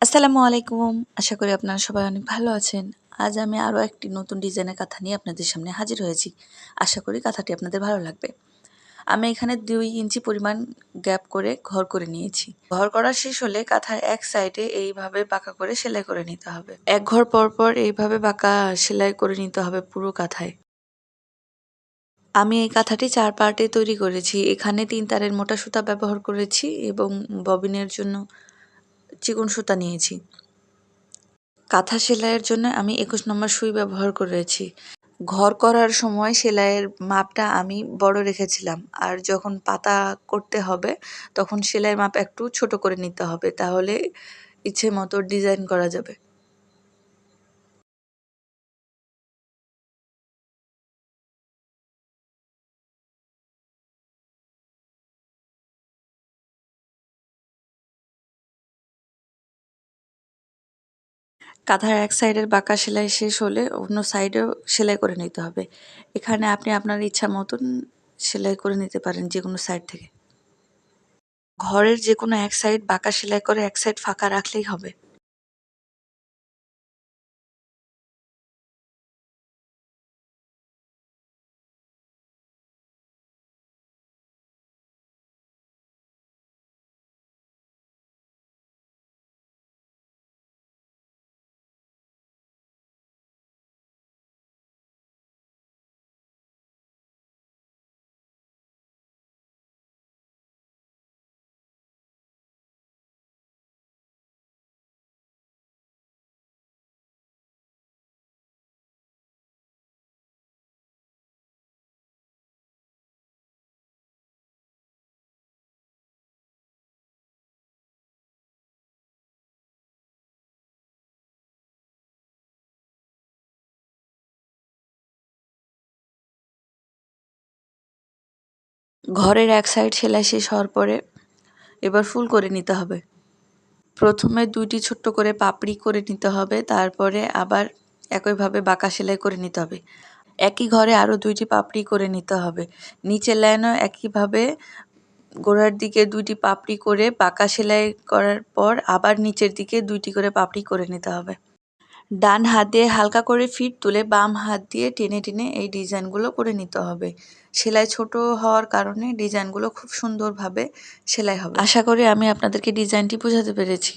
আসসালামু আলাইকুম। আশা করি আপনারা সবাই অনেক ভালো আছেন। আজ আমি আরও একটি নতুন ডিজাইনের কাঁথা নিয়ে আপনাদের সামনে হাজির হয়েছি। আশা করি কাঁথাটি আপনাদের ভালো লাগবে। আমি এখানে ২ ইঞ্চি পরিমাণ গ্যাপ করে ঘর করে নিয়েছি। ঘর করা শেষ হলে কাঁথার এক সাইডে এইভাবে বাঁকা করে সেলাই করে নিতে হবে। এক ঘর পর পর এইভাবে বাঁকা সেলাই করে নিতে হবে পুরো কাঁথায়। আমি এই কাঁথাটি ৪ পার্টে তৈরি করেছি। এখানে ৩ তারের মোটা সুতা ব্যবহার করেছি এবং ববিনের জন্য চিকন সুতা নিয়েছি। কাঁথা সেলাইয়ের জন্য আমি ২১ নম্বর সুই ব্যবহার করেছি। ঘর করার সময় সেলাইয়ের মাপটা আমি বড় রেখেছিলাম। আর যখন পাতা করতে হবে তখন সেলাইয়ের মাপ একটু ছোট করে নিতে হবে। তাহলে ইচ্ছে মতো ডিজাইন করা যাবে। কাঁথার এক সাইডের বাঁকা সেলাই শেষ হলে অন্য সাইডেও সেলাই করে নিতে হবে। এখানে আপনি আপনার ইচ্ছা মতন সেলাই করে নিতে পারেন যেকোনো সাইড থেকে। ঘরের যেকোনো এক সাইড বাঁকা সেলাই করে এক সাইড ফাঁকা রাখলেই হবে। ঘরের এক সাইড সেলাই শেষ হওয়ার পরে এবার ফুল করে নিতে হবে। প্রথমে ২টি ছোট্ট করে পাপড়ি করে নিতে হবে, তারপরে আবার একইভাবে বাঁকা সেলাই করে নিতে হবে। একই ঘরে আরও ২টি পাপড়ি করে নিতে হবে। নিচের লাইনেও একইভাবে গোড়ার দিকে ২টি পাপড়ি করে বাঁকা সেলাই করার পর আবার নিচের দিকে ২টি করে পাপড়ি করে নিতে হবে। ডান হাত দিয়ে হালকা করে ফিট তুলে বাম হাত দিয়ে টেনে টেনে এই ডিজাইনগুলো করে নিতে হবে। সেলাই ছোট হওয়ার কারণে ডিজাইনগুলো খুব সুন্দরভাবে সেলাই হবে। আশা করি আমি আপনাদেরকে ডিজাইনটি বোঝাতে পেরেছি।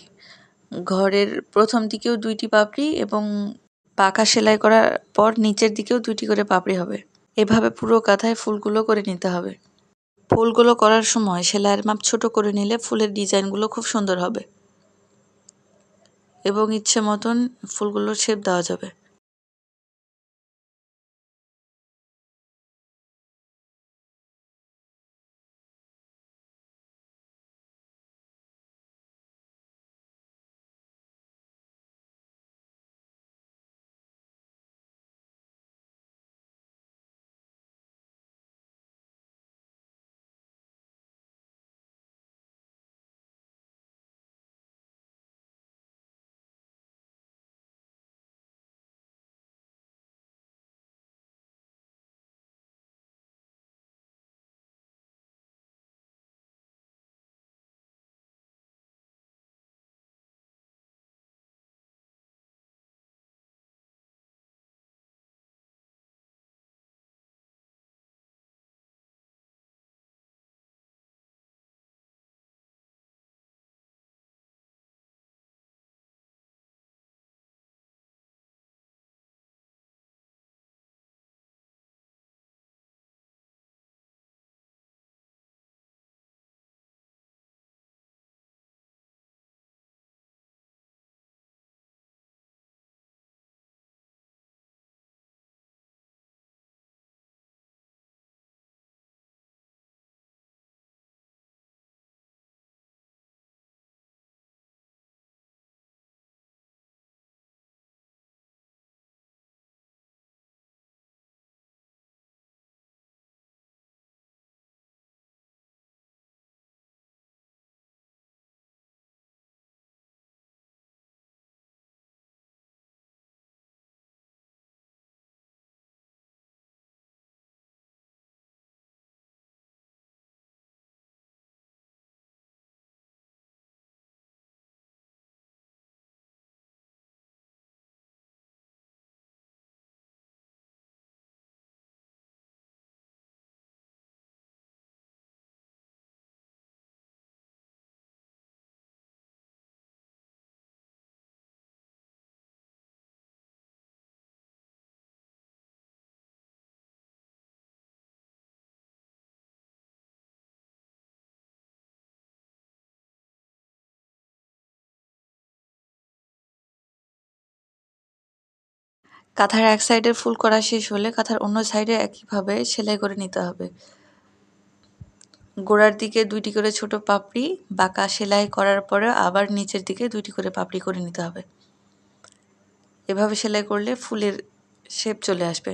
ঘরের প্রথম দিকেও ২টি পাপড়ি এবং পাকা সেলাই করার পর নিচের দিকেও ২টি করে পাপড়ি হবে। এভাবে পুরো কাঁথায় ফুলগুলো করে নিতে হবে। ফুলগুলো করার সময় সেলাইয়ের মাপ ছোট করে নিলে ফুলের ডিজাইনগুলো খুব সুন্দর হবে এবং ইচ্ছে মতন ফুলগুলোর শেপ দেওয়া যাবে। কাঁথার এক সাইডের ফুল করা শেষ হলে কাঁথার অন্য সাইডে একইভাবে সেলাই করে নিতে হবে। গোড়ার দিকে 2টি করে ছোট পাপড়ি বাঁকা সেলাই করার পরে আবার নিচের দিকে 2টি করে পাপড়ি করে নিতে হবে। এভাবে সেলাই করলে ফুলের শেপ চলে আসবে।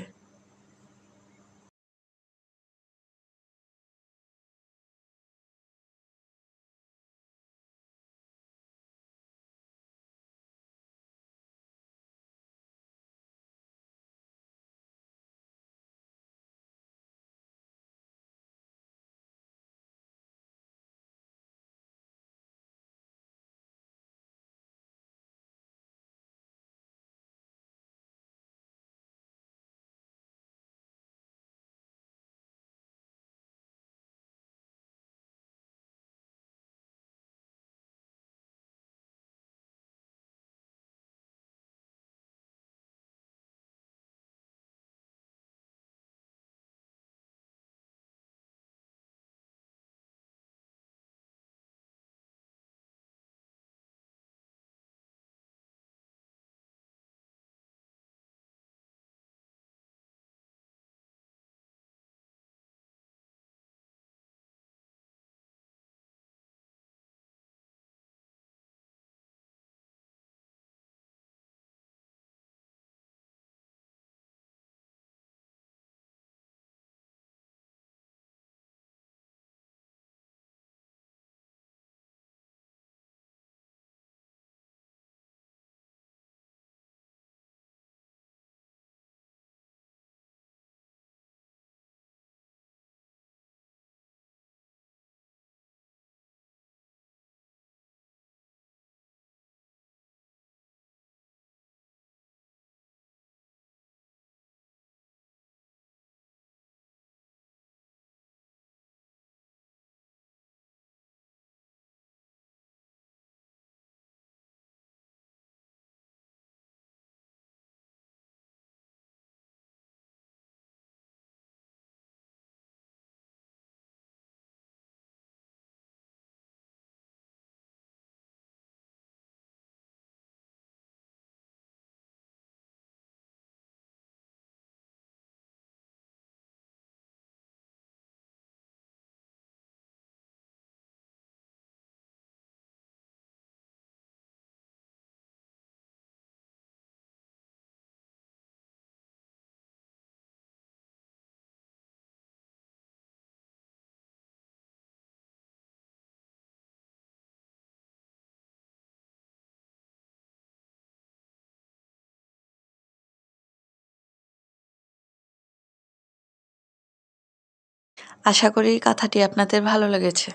আশা করি কাঁথাটি আপনাদের ভালো লেগেছে।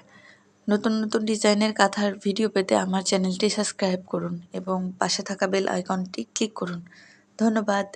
নতুন নতুন ডিজাইনের কাঁথার ভিডিও পেতে আমার চ্যানেলটি সাবস্ক্রাইব করুন এবং পাশে থাকা বেল আইকনটি ক্লিক করুন। ধন্যবাদ।